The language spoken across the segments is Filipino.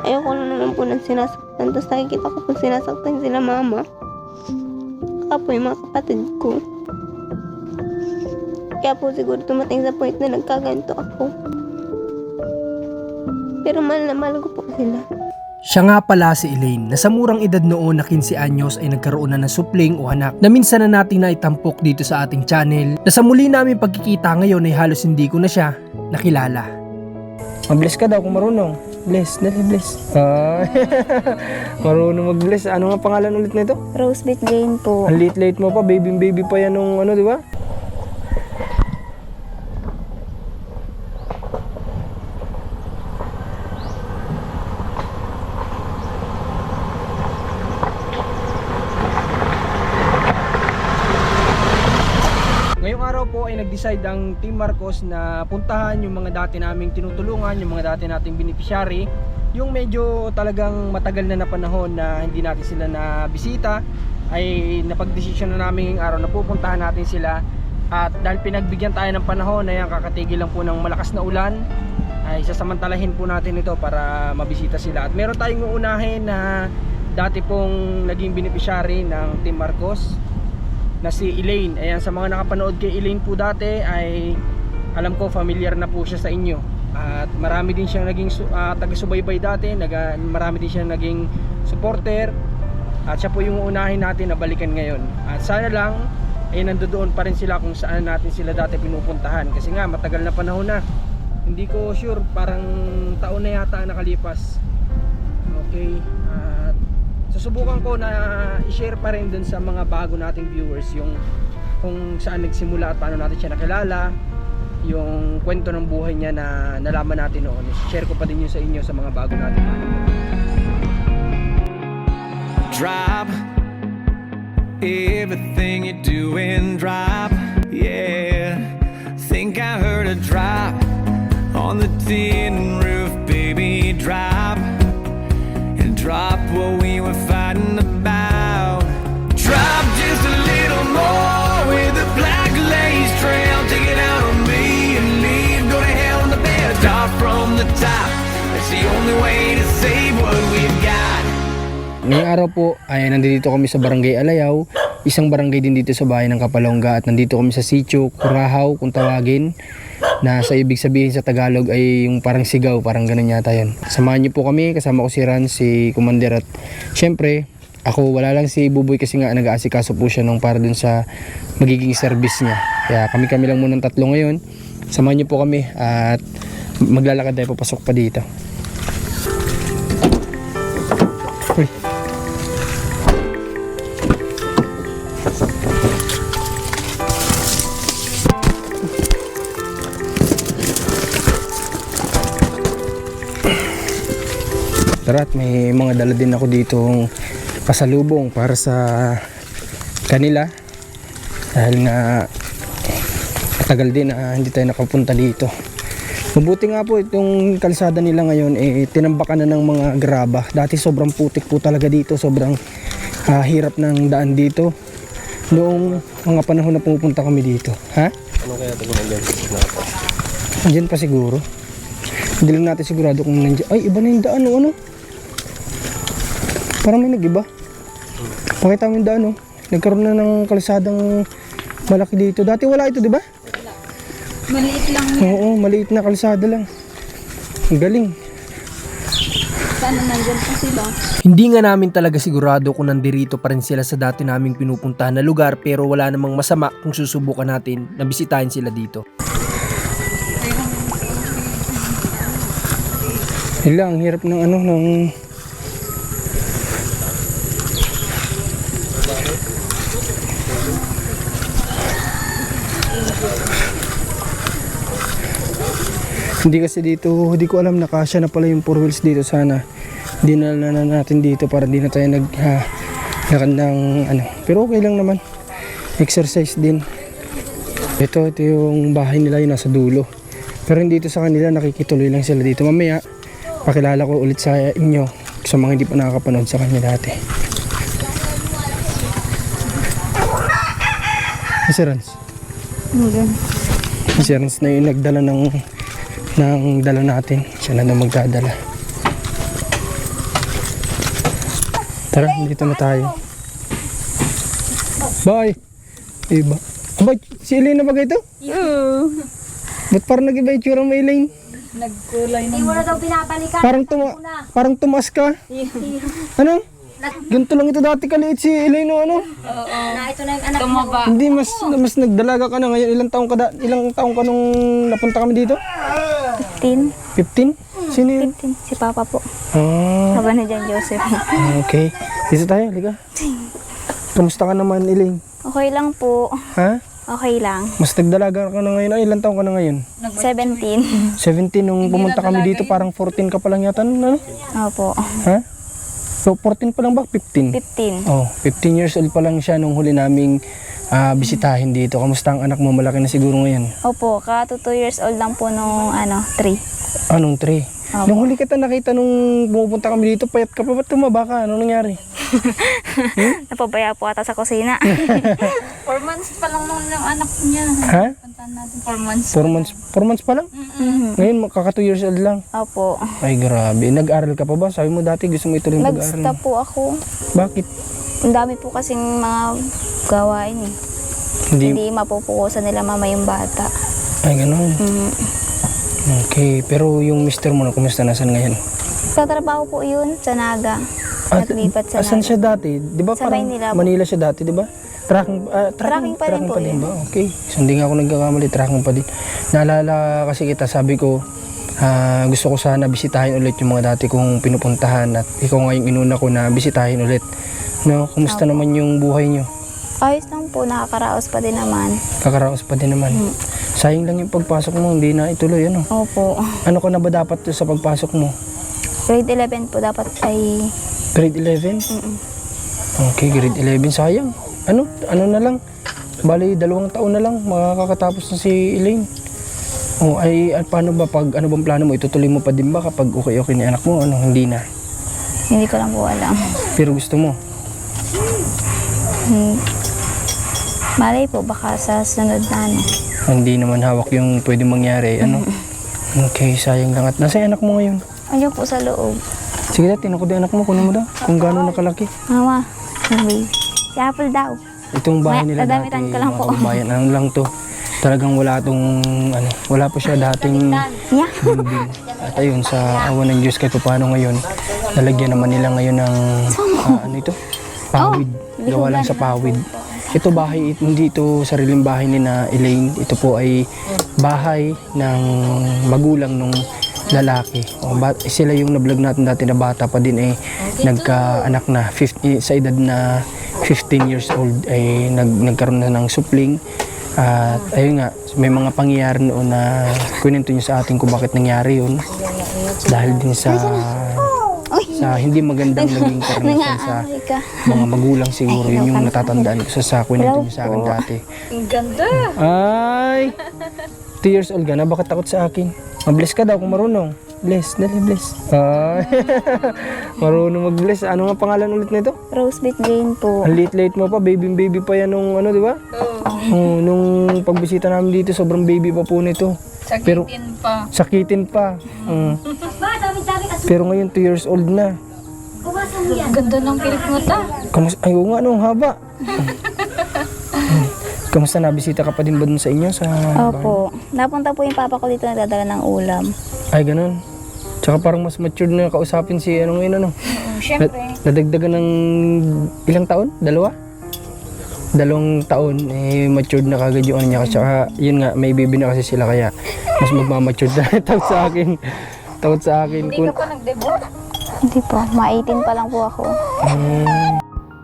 ayoko na naman po ng sinasaktan. Tapos nakikita ko po sinasaktan sila mama. Saka po yung mga kapatid ko. Kaya po siguro tumating sa point na nagkaganto ako. Pero mahal na mahal ko po sila. Siya nga pala si Elaine na sa murang edad noon na 15 anyos ay nagkaroon na ng supling o anak na minsan na nating naitampok dito sa ating channel na sa muli namin pagkikita ngayon ay halos hindi ko na siya nakilala. Mag-bless ka daw kung marunong. Bless, dali bless. Marunong mag-bless. Ano nga pangalan ulit na ito? Rosebeth Jane po. Ang late mo pa, baby pa yan nung ano, di ba? Ngayong araw po ay nag-decide ang Team Marcos na puntahan yung mga dati naming tinutulungan, yung mga dati nating beneficiary, yung medyo talagang matagal na panahon na hindi natin sila na bisita, ay napag-desisyon na namin ngayong araw na pupuntahan natin sila. At dahil pinagbigyan tayo ng panahon na yan, kakatigil lang po ng malakas na ulan, ay sasamantalahin po natin ito para mabisita sila. At meron tayong uunahin na dati pong naging beneficiary ng Team Marcos na si Elaine. Ayan, sa mga nakapanood kay Elaine po dati ay alam ko familiar na po siya sa inyo. At marami din siyang naging taga-subaybay dati, marami din siyang naging supporter. At siya po yung uunahin natin na balikan ngayon. At sana lang ay nandoon pa rin sila kung saan natin sila dati pinupuntahan. Kasi nga matagal na panahon na. Hindi ko sure, parang taon na yata nakalipas. Okay. Susubukan ko na i-share pa rin dun sa mga bago nating viewers yung kung saan nagsimula at paano natin siya nakilala, yung kwento ng buhay niya na nalaman natin noon. I-share ko pa din yun sa inyo sa mga bago natin. Drop everything you're doing, drop, yeah. Think I heard a drop on the tin roof, baby, drop. Drop what we were fighting about. Drop just a little more with a black lace trail. Take it out on me and leave. Go to hell in the bed. Start from the top. That's the only way to save what we've got. Ngayong araw po ay nandito kami sa Barangay Alayaw, isang barangay din dito sa bayan ng Kapalonga. At nandito kami sa Sitio Curahaw kung tawagin, na sa ibig sabihin sa Tagalog ay yung parang sigaw, parang ganun yata yun. Samahan niyo po kami, kasama ko si Ran, si Commander, at syempre ako, wala lang si Buboy kasi nga nag-aasikaso po siya nung para dun sa magiging service niya. Kaya kami lang muna ng tatlo ngayon. Samahan niyo po kami at maglalakad tayo papasok pa dito. Uy. Tara, at may mga dala din ako ditong pasalubong para sa kanila dahil nga matagal din na hindi tayo nakapunta dito. Mabuti nga po itong kalsada nila ngayon tinambakan na ng mga graba. Dati sobrang putik po talaga dito, sobrang hirap ng daan dito noong mga panahon na pumupunta kami dito. Ha? Ano kaya ito kung nandiyan pa? Nandiyan pa siguro. Hindi lang natin sigurado kung nandiyan. Ay, iba na yung daan, ano? Parang may nag-iba. Pakita mo yung daan, nagkaroon na ng kalsadang malaki dito. Dati wala ito, di ba? Maliit lang. Oo, maliit na kalsada lang. Ang galing. Sana nandyan pa sila. Hindi nga namin talaga sigurado kung nandirito pa rin sila sa dati naming pinupuntahan na lugar, pero wala namang masama kung susubukan natin na bisitahin sila dito. Ang hirap ng ng hindi kasi dito, hindi ko alam, nakasya na pala yung 4 wheels dito. Sana dinala na natin dito para di na tayo lakad ng pero okay lang naman, exercise din. Ito yung bahay nila, yung nasa dulo, pero hindi ito sa kanila, nakikituloy lang sila dito. Mamaya pakilala ko ulit sa inyo sa mga hindi pa nakakapanood sa kanya dati. Si Rans. Si Rans na yung nagdala ng dala natin. Siya na magdadala. Tara, dito na tayo. Bye! Iba. Aba, si Elaine na ba ito? Ba't parang nag-iba yung tsura mo, Elaine? Hindi mo na daw pinapalikan. Parang tumaas ka. Ano? Ganito lang ito dati kaliit si Elaine, ano? Na ito na yung anak mo. Hindi, mas nagdalaga ka na ngayon. Ilang taong ka nung napunta kami dito? 15. 15? Sino yun? 15. Si Papa po. Ah, Haba na dyan, Joseph. okay. Dito tayo, halika. Kamusta ka naman, Elaine? Okay lang po. Ha? Okay lang. Mas nagdalaga ka na ngayon. Ay, ilang taong ka na ngayon? 17. 17 nung pumunta kami dito, parang 14 ka pa lang yata, ano? Opo. Ha? So, 14 pa lang ba? 15? 15. Oh, 15 years old pa lang siya nung huli naming bisitahin dito. Kamusta ang anak mo? Malaki na siguro ngayon. Opo, 2 years old lang po nung 3. Anong 3? Opo. Nung huli kita nakita nung pumupunta kami dito, payat ka pa. Ba't tumaba ka? Anong nangyari? Napabaya po ata sa kusina. 4 months pa lang nung anak niya. Ha? Puntahan natin 4 months. 4 months pa lang? Ngayon, kaka 2 years old lang. Opo. Ay, grabe. Nag-aral ka pa ba? Sabi mo dati gusto mo ituloy mag-aral. Nag-stop po ako. Bakit? Ang dami po kasing mga gawain eh. Hindi mapupukusan nila mama yung bata. Ay, ganun. Mm. Okay. Pero yung mister mo, kumusta nasan ngayon? Sa trabaho po yun, sa Naga. Naglipat sa Asan Naga. siya dati? Di ba Sa parang Maynila po. Manila siya dati, di ba? Tracking pa rin po yun. ba? Okay. So, hindi nga ako nagkakamali. Tracking pa din. Naalala kasi kita, sabi ko, gusto ko sana bisitahin ulit yung mga dati kong pinupuntahan at ikaw nga yung inuna ko na bisitahin ulit. No, kumusta naman yung buhay nyo? Ayos lang po, nakakaraos pa din naman. Kakaraos pa din naman. Sayang lang yung pagpasok mo, hindi na ituloy, ano? Opo. Ano ka na ba dapat sa pagpasok mo? Grade 11 po dapat ay... Grade 11? Okay, grade 11. Sayang. Ano na lang? Bali, 2 taon na lang, makakatapos na si Elaine. Oh, ay paano ba pag ano bang plano mo? Itutuloy mo pa din ba kapag okay ni anak mo? Ano, hindi na. Hindi ko lang po alam. Pero gusto mo? Malay po, baka sa sunod na ano. Hindi naman hawak yung pwede mangyari, ano? Okay, sayang lang. At nasa anak mo ngayon? Ayun po sa loob. Sige na, tinakot yung anak mo, kunin mo daw. Kung gaano nakalaki. Mama, sabi, si Apple daw. Itong bahay nila dati, Dadamitan ko lang po. mga kabayan, ano lang to. Talagang wala pa siya dating Yeah. building. At ayun, sa awa ng Diyos kahit paano ngayon, nalagyan naman nila ngayon ng, ano ito? Pawid. Gawa lang sa pawid. Ito bahay, hindi ito sariling bahay ni na Elaine. Ito po ay bahay ng magulang nung lalaki. Sila yung na-vlog natin dati na bata pa din nagkaanak na sa edad na 15 years old ay nagkaroon na ng supling. At ayun nga, may mga pangyayari noon na kwento niyo sa atin kung bakit nangyari yun. Dahil din sa hindi magandang naging karanasan sa mga magulang siguro. Yun yung natatandaan ko sa kwento niyo sa akin dati. Ang ganda. Ay! 2 years old ka na, bakit takot sa akin? Mabless ka daw kung marunong. Bless, dali bless. Ay! Marunong mag-bless. Ano nga pangalan ulit nito? Rosebud Jane po. Ang late mo pa, baby pa yan nung ano, di ba? Oo. Nung pagbisita namin dito, sobrang baby pa po nito. Sakitin pa. Pero ngayon 2 years old na. Ganda ng pilik mo ta. Ay, oo nga, ang haba. Kamusta na? Bisita ka pa din ba dun sa inyo? Sa Opo. Napunta po yung papa ko dito nagdadala ng ulam. Ay, ganun. Tsaka parang mas matured na kausapin si ano ngayon, ano? Siyempre. Nadagdagan ng ilang taon? 2 taon, matured na kagad yung ano niya. Tsaka, yun nga, may baby na kasi sila kaya mas magmamatured na. Takot sa akin. Hindi ka pa nag-debut? Hindi po. Ma-18 pa lang po ako.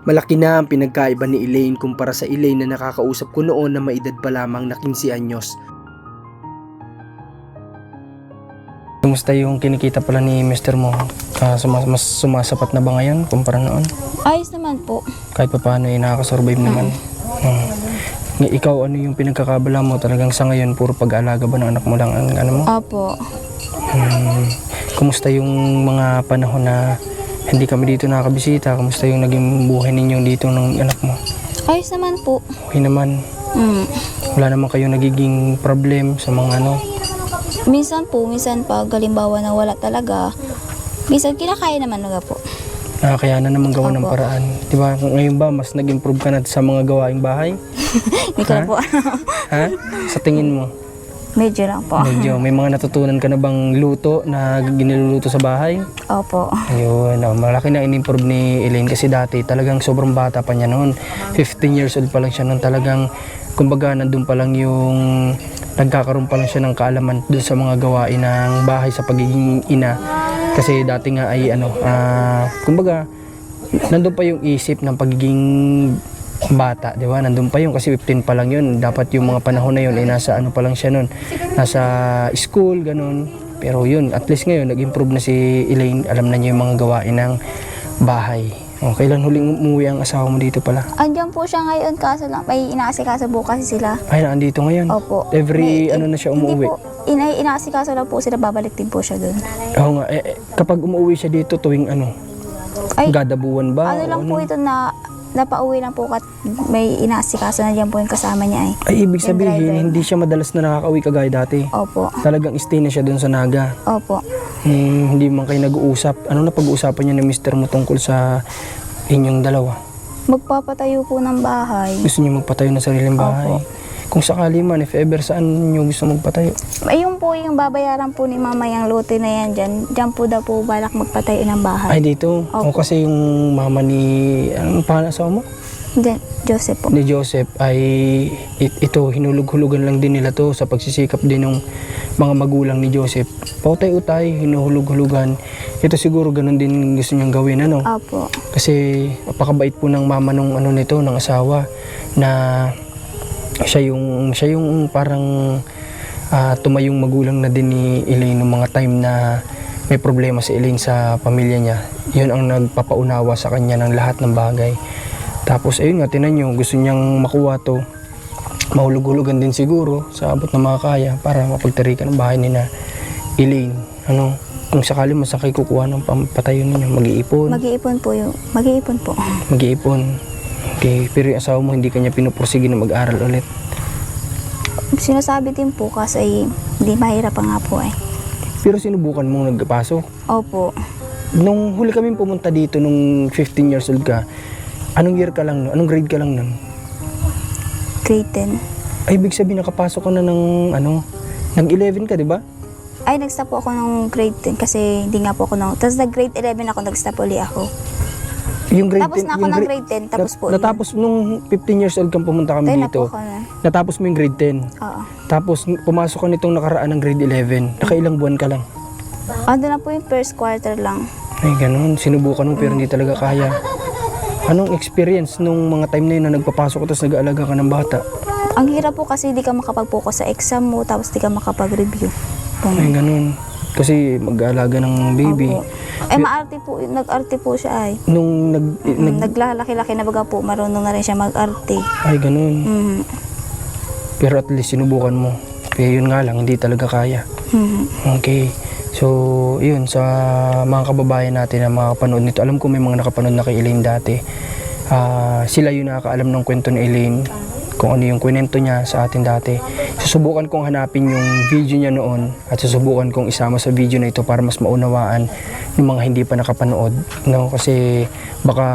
Malaki na ang pinagkaiba ni Elaine kumpara sa Elaine na nakakausap ko noon na may edad pa lamang na 15 anyos. Kumusta yung kinikita pala ni mister mo? Mas sumasapat na ba ngayon kumpara noon? Ayos naman po. Kahit pa paano nakakasurvive naman. Ikaw, ano yung pinagkakabala mo? Talagang sa ngayon, puro pag-aalaga ba ng anak mo lang ang ano mo? Opo. Kumusta yung mga panahon na hindi kami dito nakakabisita? Kumusta yung naging buhay ninyo dito ng anak mo? Ayos naman po. Okay naman. Wala naman kayong nagiging problem sa mga ano? Minsan pag halimbawa na wala talaga, minsan kinakaya naman naga po. Kaya na naman gawa ng Opo. paraan. Di ba? Ngayon ba, mas nag-improve ka na sa mga gawaing bahay? Hindi ko na po. Ha? Sa tingin mo? Medyo lang po. Medyo, may mga natutunan ka na bang luto na giniluluto sa bahay? Opo. Ayun, malaki na in-improve ni Elaine kasi dati talagang sobrang bata pa niya noon. 15 years old pa lang siya noon, talagang kumbaga nandun pa lang yung nagkakaroon pa lang siya ng kaalaman dun sa mga gawain ng bahay sa pagiging ina. Kasi dati nga ay kumbaga nandun pa yung isip ng pagiging bata, di ba? Nandun pa yun kasi 15 pa lang yun. Dapat yung mga panahon na yun ay nasa ano pa lang siya nun, nasa school, ganun. Pero yun, at least ngayon nag-improve na si Elaine, alam na niya yung mga gawain ng bahay. Kailan huling umuwi ang asawa mo dito pala? Andiyan po siya ngayon, kaso lang, may inaasikaso po kasi sila. Ay, naandito ngayon? Opo. Every ano na siya umuwi? Hindi po, inaasikaso lang po sila, babalik din po siya dun. Oo nga, kapag umuwi siya dito tuwing ano? Ay, Gadabuan ba? ano O lang po ito na napauwi lang po kat may inaasikaso na dyan po yung kasama niya eh. Ay, ibig Yung driver. sabihin, hindi siya madalas na nakakauwi kagaya dati. Opo. Talagang stay na siya dun sa Naga. Opo. Hindi man kayo nag-uusap. Ano na pag-uusapan niya ng mister mo tungkol sa inyong dalawa? Magpapatayo po ng bahay. Gusto niyo magpatayo ng sariling bahay? Opo. Kung sakali man, if ever, saan niyo gusto magpatayo? Ayun po yung babayaran po ni mama yung lote na yan dyan. Dyan po daw po balak magpatayo ng bahay. Ay, dito? O Opo. kasi yung mama ni... Anong pangalan sa mo? Dyan, Joseph po. Ni Joseph ay ito, hinulog-hulugan lang din nila to sa pagsisikap din ng mga magulang ni Joseph. Pautay-utay, hinuhulog-hulugan. Ito siguro ganun din gusto niyang gawin, ano? Opo. Kasi napakabait po ng mama nung ano nito, ng asawa, na siya yung parang tumayong magulang na din ni Elaine nung mga time na may problema si Elaine sa pamilya niya. Yun ang nagpapaunawa sa kanya ng lahat ng bagay. Tapos ayun nga, tinan nyo, gusto niyang makuha to. Mahulog-hulugan din siguro sa abot na makakaya para mapagtarikan ng bahay ni na Elaine. Ano, kung sakali masakay kukuha ng pampatayo ninyo, mag-iipon. Mag-iipon po yung, mag-iipon po. Mag-iipon. Okay, pero yung asawa mo hindi kanya pinupursige na mag-aral ulit. Sinasabi din po kasi hindi mahirap pa nga po eh. Pero sinubukan mong nagpasok. Opo. Nung huli kami pumunta dito nung 15 years old ka, anong year ka lang nun? Anong grade ka lang nun? Grade 10. Ay, ibig sabihin nakapasok ka na ng ano, nag-11 ka, di ba? Ay, nag-stop po ako nung grade 10 kasi hindi nga po ako nung... Tapos nag-grade 11 ako, nag-stop uli ako. Yung grade Tapos 10, na ako yung ng grade 10, tapos po. natapos nung 15 years old kang pumunta kami Tayo na dito. po ako na. Natapos mo yung grade 10. Oo. Tapos pumasok ka nitong nakaraan ng grade 11. Nakailang buwan ka lang. Ando na po yung first quarter lang. Ay, ganun. Sinubukan mo pero hindi talaga kaya. Anong experience nung mga time na yun na nagpapasok ka tapos nag-aalaga ka ng bata? Ang hirap po kasi di ka makapag-focus sa exam mo, tapos di ka makapag-review. Ay, ganun. Kasi mag-aalaga ng baby. Opo. Eh, maarte po, nag-arte po siya ay. Nung Naglalaki-laki na baga po, marunong na rin siya mag-arte. ay, ganun. Mhm. Pero at least sinubukan mo. Pero yun nga lang, hindi talaga kaya. Mhm. Okay. So, yun, sa mga kababayan natin na makapanood nito, alam ko may mga nakapanood na kay Elaine dati. Sila yung nakakaalam ng kwento ni Elaine, kung ano yung kwento niya sa atin dati. Susubukan kong hanapin yung video niya noon at susubukan kong isama sa video na ito para mas maunawaan yung mga hindi pa nakapanood. No? Kasi baka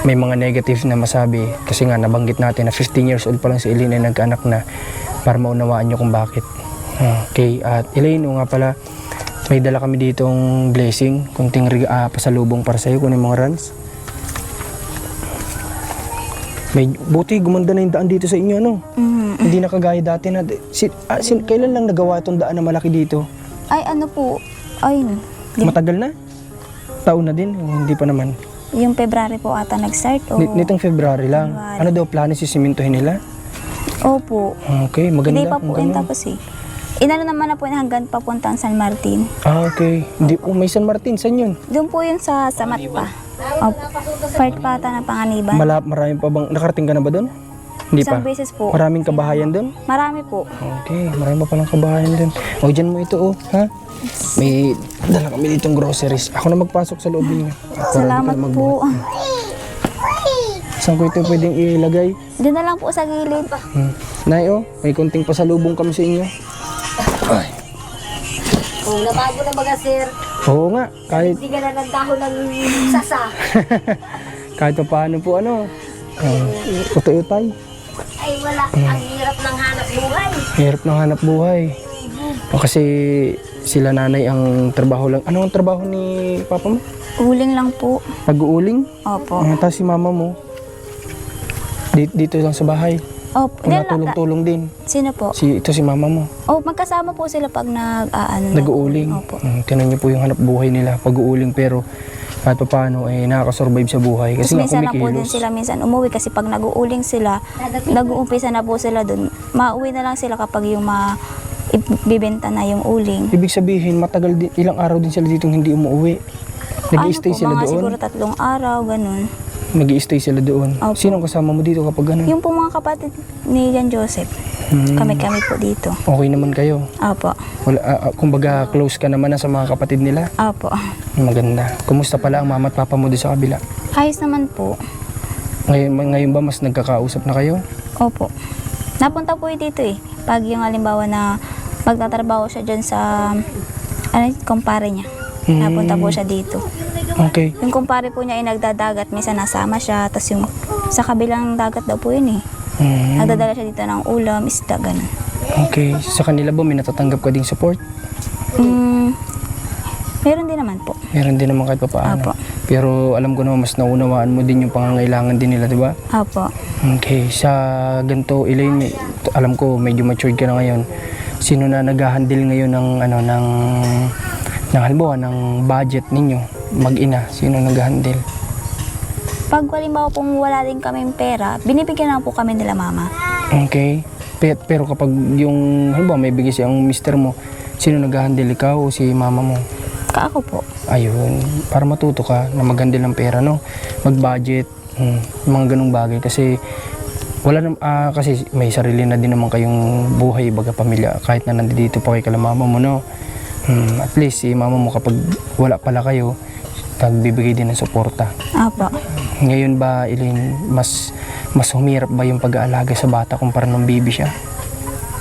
may mga negative na masabi kasi nga nabanggit natin na 15 years old pa lang si Elaine ay nagkaanak na, para maunawaan nyo kung bakit. Okay, at Elaine, nga pala, may dala kami ditong blessing, kunting pasalubong para sa'yo, kunin mga runs. May buti, gumanda na yung daan dito sa inyo, no? Mhm. Hindi na kagaya dati na, kailan lang nagawa itong daan na malaki dito? Ay, ano po, ay, Matagal na? Taon na din, hindi pa naman. yung February po ata nag-start o... Nitong February lang. February. Ano daw, plano simintuhin nila? Opo. Okay, maganda. Hindi pa po kung yun ganun. tapos eh. Inano naman na po yun hanggang papuntang San Martin. Okay. Hindi, may San Martin, saan yun? Doon po yun sa Samat pa. Opo. Part pa ata ng Panganiban. Marami pa bang, nakarating ka na ba doon? Hindi pa? Isang beses po. Maraming kabahayan doon? Marami po. Okay, marami pa palang kabahayan doon. O, dyan mo ito, oh, ha? May dala kami ditong groceries. Ako na magpasok sa loob niyo. Salamat po. Saan ko ito pwedeng ilagay? Doon na lang po sa gilid. Nay, oh, may kunting pasalubong kami sa inyo. Ay. Kung nabago na baga sir, Oo nga, kahit Hindi ka na nagdahon ng sasa. kahit pa paano po utay-utay. Ay wala, ang hirap ng hanap buhay. Hirap ng hanap buhay. Kasi sila nanay ang trabaho lang. Ano ang trabaho ni papa mo? Uling lang po. Pag-uuling? Opo. Tapos si mama mo, dito lang sa bahay. Opo. Tulong-tulong din. Sino po? Ito si mama mo. Oh, magkasama po sila pag Nag-uuling. Opo. Tinan niyo po yung hanap buhay nila. Pag-uuling pero kahit pa paano nakakasurvive sa buhay. Kasi Kasi minsan lang po din kumikilos. sila minsan umuwi kasi pag nag-uuling sila, nag-uumpisa na po sila dun. Mauwi na lang sila kapag yung ibibenta na yung uling. Ibig sabihin, matagal din, ilang araw din sila dito hindi umuwi. Nag-i-stay po, sila mga doon. siguro 3 araw, ganun. Nag-i-stay sila doon. Opo. Sinong kasama mo dito kapag ganun? Yung po mga kapatid ni Jan Joseph, kami-kami po dito. Okay naman kayo. Opo. Kumbaga close ka naman na sa mga kapatid nila. Opo. Maganda. Kumusta pala ang mama at papa mo doon sa kabila? Ayos naman po. Ngayon ba mas nagkakausap na kayo? Opo. Napunta po dito eh. Pag yung halimbawa na magtatrabaho siya dyan sa kumpare niya. Napunta po siya dito. Okay. Yung kumpare po niya ay nagdadagat, minsan nasama siya, tapos yung sa kabilang dagat daw po yun eh. Nagdadala siya dito ng ulam, isda, ganun. Okay. Sa kanila ba may natatanggap ka ding support? Meron din naman po. Meron din naman kahit pa paano. Apo. Pero alam ko naman mas naunawaan mo din yung pangangailangan din nila, di ba? Opo. Okay. Sa ganito, Elaine, alam ko medyo matured ka na ngayon. Sino na nag-handle ngayon ng halimbawa ng budget ninyo? Mag-ina, sino nag-handle? Pag halimbawa pong wala din kaming pera, binibigyan lang po kami nila mama. Okay. Pero kapag yung halimbawa may bigay siyang mister mo, sino nag-handle, ikaw o si mama mo? Ako po. Ayun, para matuto ka na mag-handle ng pera, no? Mag-budget, mga ganung bagay. Kasi kasi may sarili na din naman kayong buhay, baga pamilya, kahit na nandito pa kayo kala mama mo, no? At least si mama mo kapag wala pala kayo, nagbibigay din ng suporta. Opo. Ngayon ba, Elaine, mas humirap ba yung pag-aalaga sa bata kumpara nung baby siya?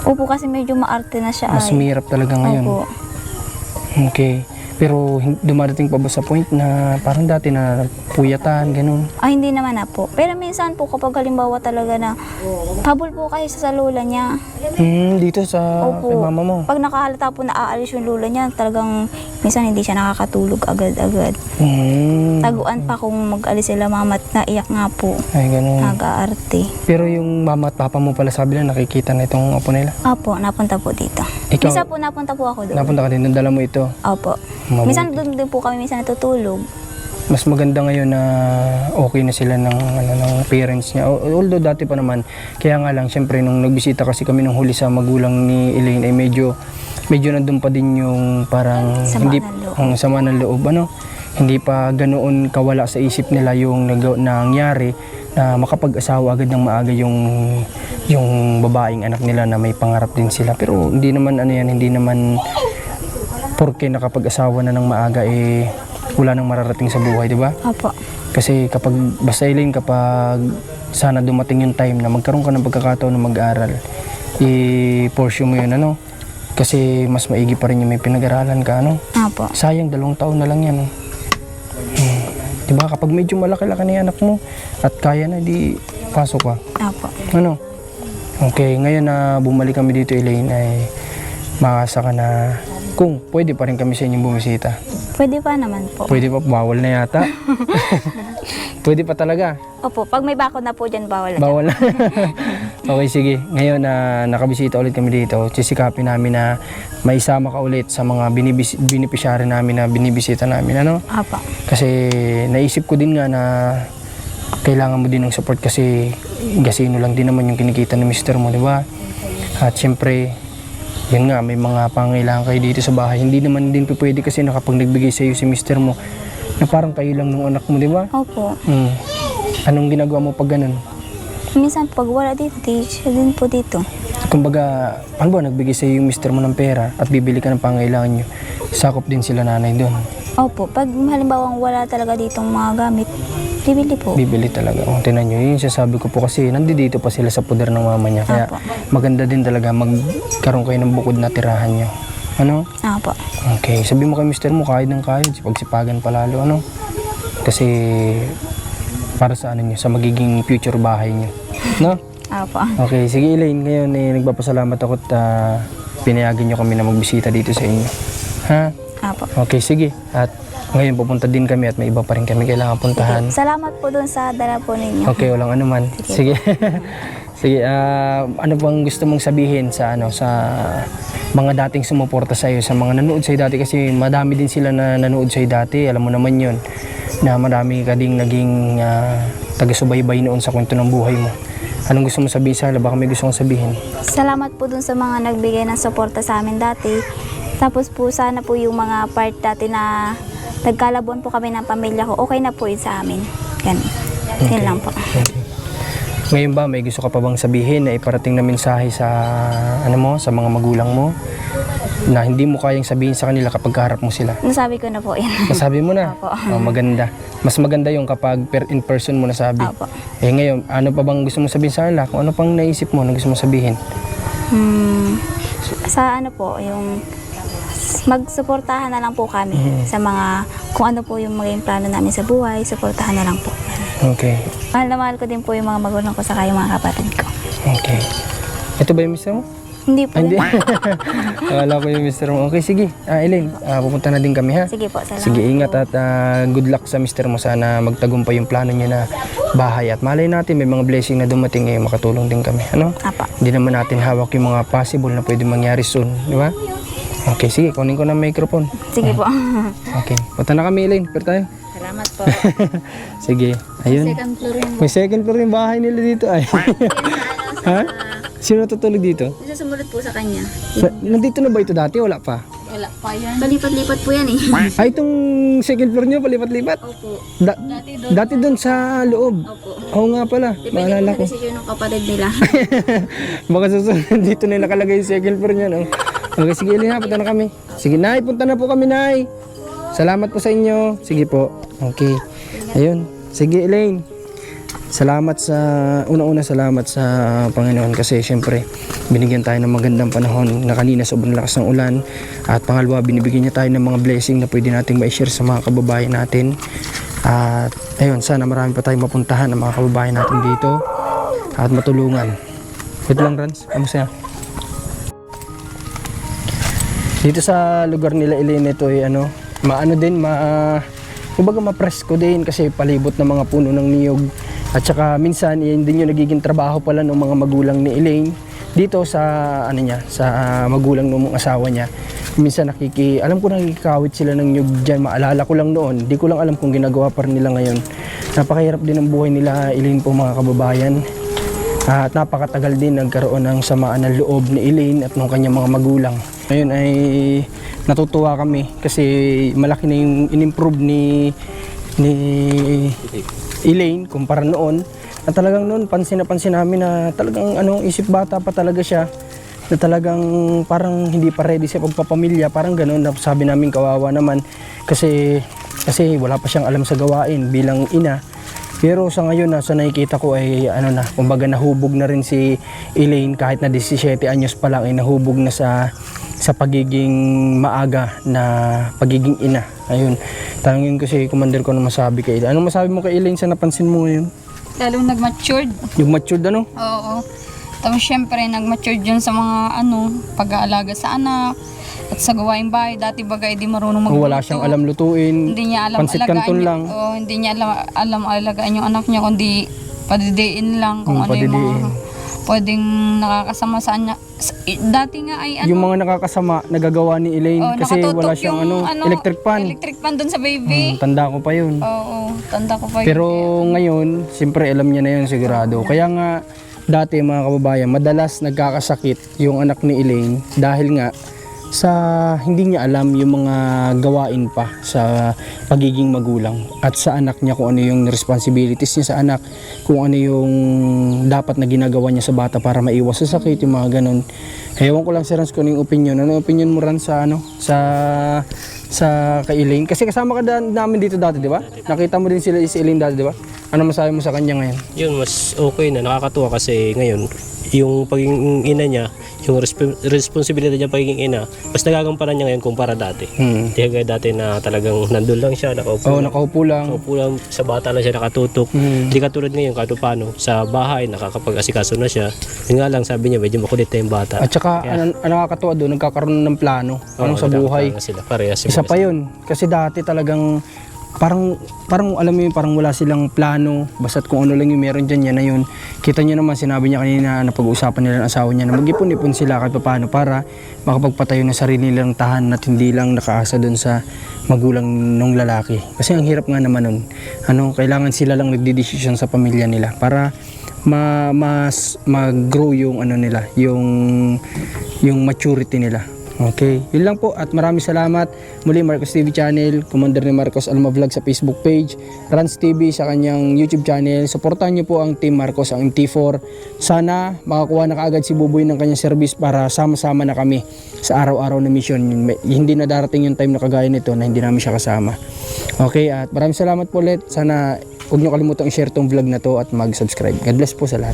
Opo, kasi medyo maarte na siya. Mas humirap talaga ngayon. Opo. Okay. Pero dumadating pa ba sa point na parang dati na puyatan, ganun? Hindi naman na po. Pero minsan po kapag halimbawa talaga na habol po kasi sa lola niya. Dito sa Opo. kay mama mo? Pag nakahalata po na aalis yung lola niya, talagang minsan hindi siya nakakatulog agad-agad. Taguan pa kung mag-alis sila mama at naiyak nga po. Ay, ganun. Nag-aarte. Pero yung mama at papa mo pala sabi lang nakikita na itong apo nila? Opo, napunta po dito. Ikaw? Minsan po napunta po ako doon. Napunta ka din, nandala mo ito? Opo. Mabuti. Minsan doon din po kami minsan natutulog. Mas maganda ngayon na okay na sila ng parents niya. Although dati pa naman, kaya nga lang, syempre nung nagbisita kasi kami nung huli sa magulang ni Elaine, ay medyo nandun pa din yung parang Sama hindi ng loob. ang sama ng loob, hindi pa ganoon kawala sa isip nila yung nangyari na makapag-asawa agad ng maaga yung babaeng anak nila na may pangarap din sila. Pero hindi naman hindi naman porke nakapag-asawa na ng maaga wala nang mararating sa buhay, di ba? Opo. Kasi basta Elaine, kapag sana dumating yung time na magkaroon ka ng pagkakataon na mag-aral, i-pursue mo yun, kasi mas maigi pa rin yung may pinag-aralan ka, Opo. Sayang, 2 taon na lang yan, Diba? Kapag medyo malaki-laki na yung anak mo at kaya na, di pasok ka. Opo. Okay, ngayon na bumalik kami dito, Elaine, ay makasa ka na kung pwede pa rin kami sa inyong bumisita. Pwede pa naman po. Pwede pa, bawal na yata. Pwede pa talaga. Opo, pag may bakod na po dyan, bawal na. Bawal na. Okay, sige. Ngayon na nakabisita ulit kami dito, sisikapin namin na maisama ka ulit sa mga binipisyari namin na binibisita namin, Opo. Kasi naisip ko din nga na kailangan mo din ng support kasi gasino lang din naman yung kinikita ng mister mo, di ba? At syempre, yun nga, may mga pangailangan kayo dito sa bahay. Hindi naman din pwede kasi na kapag nagbigay sa iyo si mister mo, na parang kayo lang ng anak mo, di ba? Opo. Anong ginagawa mo pag ganun? Minsan pag wala dito, siya din po dito. Kumbaga, ano ba, nagbigay sa iyo yung mister mo ng pera at bibili ka ng pangailangan nyo, sakop din sila nanay doon. Opo, pag halimbawa wala talaga ditong mga gamit, bibili po. Bibili talaga. Tinan nyo, yun yung sasabi ko po kasi nandito pa sila sa poder ng mama niya. Kaya Opo. maganda din talaga magkaroon kayo ng bukod na tirahan nyo. Ano? Opo. Okay, sabi mo kay mister mo, kahit ng kahit, pagsipagan palalo, ano? Kasi, para sa ano nyo, sa magiging future bahay nyo. No? Opo. Okay, sige Elaine, ngayon nagpapasalamat ako at pinayagan nyo kami na magbisita dito sa inyo. Ha? Opo. Okay, sige. At ngayon pupunta din kami at may iba pa rin kami kailangan puntahan. Salamat po dun sa dala po ninyo. Okay, walang anuman. Sige. Sige, ano bang gusto mong sabihin sa mga dating sumuporta sa iyo, sa mga nanood sa iyo dati, kasi madami din sila na nanood sa iyo dati, alam mo naman 'yon. Na marami ka ding naging taga-subaybay noon sa kwento ng buhay mo. Anong gusto mong sabihin sa baka may gusto mong sabihin? Salamat po dun sa mga nagbigay ng suporta sa amin dati. Tapos po sana po yung mga part dati na nagkalabuan po kami ng pamilya ko, okay na po yun sa amin. Yan. Yan lang po. Okay. Ngayon ba may gusto ka pa bang sabihin na iparating na mensahe sa sa mga magulang mo na hindi mo kayang sabihin sa kanila kapag kaharap mo sila? Nasabi ko na po yan. Nasabi mo na? Opo. Oh, maganda. Mas maganda yung kapag in person mo nasabi. Opo. Ngayon, ano pa bang gusto mo sabihin sa kanila? Kung ano pang naisip mo na gusto mo sabihin? Sa yung magsuportahan na lang po kami sa mga kung ano po yung maging plano namin sa buhay, suportahan na lang po. Okay. Mahal na mahal ko din po yung mga magulang ko saka yung mga kapatid ko. Okay. Ito ba yung mister mo? Hindi po. Hindi. Akala ko yung mister mo. Okay, sige. Elaine, pupunta na din kami ha? Sige po, salamat. Sige, ingat at good luck sa mister mo. Sana magtagumpay yung plano niya na bahay. At malay natin, may mga blessing na dumating makatulong din kami. Ano? Apa. Hindi naman natin hawak yung mga possible na pwede mangyari soon. Di ba? Okay, sige. Kunin ko na microphone. Sige po. Okay. Punta na kami, Elaine. Pero tayo. Salamat po. Sige. Ayun. Second floor yung May second floor yung bahay nila dito. Ay. Ha? Sino tutulog dito? isa sumunod po sa kanya. Nandito na ba ito dati? Wala pa? Wala pa yan. Palipat-lipat po yan eh. Ay, itong second floor nyo, palipat-lipat? Opo. Dati doon sa loob? Opo. Oo nga pala, maalala ko. Decision ng kapatid nila. Baka susunod dito na yung nakalagay yung second floor nyo, no? Okay, sige, Elena, punta na kami. Sige, Nay, punta na po kami, Nay. Salamat po sa inyo. Sige po. Okay. Ayun. Sige, Elaine. Salamat sa, una-una salamat sa Panginoon kasi syempre binigyan tayo ng magandang panahon na kanina sobrang lakas ng ulan, at pangalawa binibigyan niya tayo ng mga blessing na pwede nating ma-share sa mga kababayan natin. At ayun, sana marami pa tayong mapuntahan ng mga kababayan natin dito at matulungan. Wait lang, Rans. Kamusta? Dito sa lugar nila Elaine, ito ay kumbaga ma-presko din kasi palibot ng mga puno ng niyog. At saka minsan yun din yung nagiging trabaho pala ng mga magulang ni Elaine dito sa sa magulang ng asawa niya. Minsan alam ko nakikawit sila ng nyug diyan. Maalala ko lang noon, di ko lang alam kung ginagawa pa rin nila ngayon. Napakahirap din ang buhay nila Elaine po, mga kababayan. At napakatagal din nagkaroon ng samaan ng loob ni Elaine at ng kanyang mga magulang. Ngayon ay natutuwa kami kasi malaki na yung in-improve ni Elaine kumpara noon, na talagang noon pansin namin na talagang isip bata pa talaga siya, na talagang parang hindi pa ready sa pagpapamilya, parang ganoon. Na sabi namin kawawa naman kasi wala pa siyang alam sa gawain bilang ina. Pero sa ngayon sa nakikita ko ay kumbaga nahubog na rin si Elaine, kahit na 17 anyos pa lang ay nahubog na sa pagiging maaga na pagiging ina. Ayun. Tanungin ko si Commander ko ano masabi kay Elaine. Anong masabi mo kay Elaine sa napansin mo ngayon? Lalong nag-matured. Yung matured Oo. Tapos syempre nag-matured yun sa mga pag-aalaga sa anak at sa gawaing bahay. Dati bagay di marunong magluto. Wala siyang alam lutuin. Hindi niya alam pansit alagaan canton lang. Hindi niya alam alagaan yung anak niya, kundi padidiin lang kung ano yung mga pwedeng nakakasama sa kanya. Dati nga ay yung mga nakakasama nagagawa ni Elaine kasi wala siyang electric pan. Electric pan dun sa baby. Tanda ko pa yun. Oo, tanda ko pa yun. Pero ngayon, siyempre alam niya na yun sigurado. Kaya nga dati mga kababayan, madalas nagkakasakit yung anak ni Elaine dahil nga sa hindi niya alam yung mga gawain pa sa pagiging magulang at sa anak niya, kung ano yung responsibilities niya sa anak, kung ano yung dapat na ginagawa niya sa bata para maiwas sa sakit, yung mga ganun. Ewan ko lang si Rans kung ano yung opinion. Ano yung opinion mo, Rans, sa kay Elaine? Kasi kasama ka namin dito dati, di ba? Nakita mo din si Elaine dati, di ba? Ano masabi mo sa kanya ngayon? Yun, mas okay na, nakakatuwa kasi ngayon yung pagiging ina niya, yung responsibilidad niya pagiging ina, mas nagagampanan niya ngayon kumpara dati. Hindi kagaya dati na talagang nandun lang siya, nakaupo lang. Nakaupo lang. Nakaupo lang, sa bata lang siya nakatutok. Hindi katulad ngayon, kahit paano, sa bahay, nakakapag-asikaso na siya. Yun nga lang, sabi niya, medyo makulit na yung bata. At saka, ang nakakatuwa doon, nagkakaroon ng plano. Sa buhay. Sila, parehas Isa pa yun. Kasi dati talagang parang alam mo yun, parang wala silang plano, basta't kung ano lang yung meron dyan, yan na yun. Kita niyo naman, sinabi niya kanina na pag-uusapan nila ng asawa niya na mag-ipon-ipon sila kahit paano para makapagpatayo ng sarili nilang tahanan at hindi lang nakaasa doon sa magulang ng lalaki. Kasi ang hirap nga naman nun. Kailangan sila lang nagdidesisyon sa pamilya nila para mas mag-grow yung nila, yung maturity nila. Okay, yun lang po at maraming salamat. Muli, Marcos TV channel, Commander ni Marcos Alma Vlog sa Facebook page, Rans TV sa kanyang YouTube channel. Suportahan niyo po ang Team Marcos, ang MT4. Sana makakuha na kaagad si Buboy ng kanyang service para sama-sama na kami sa araw-araw na mission. Hindi na darating yung time na kagaya nito na hindi namin siya kasama. Okay, at maraming salamat po ulit. Sana huwag niyo kalimutang i-share tong vlog na to at mag-subscribe. God bless po sa lahat.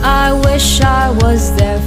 I wish I was there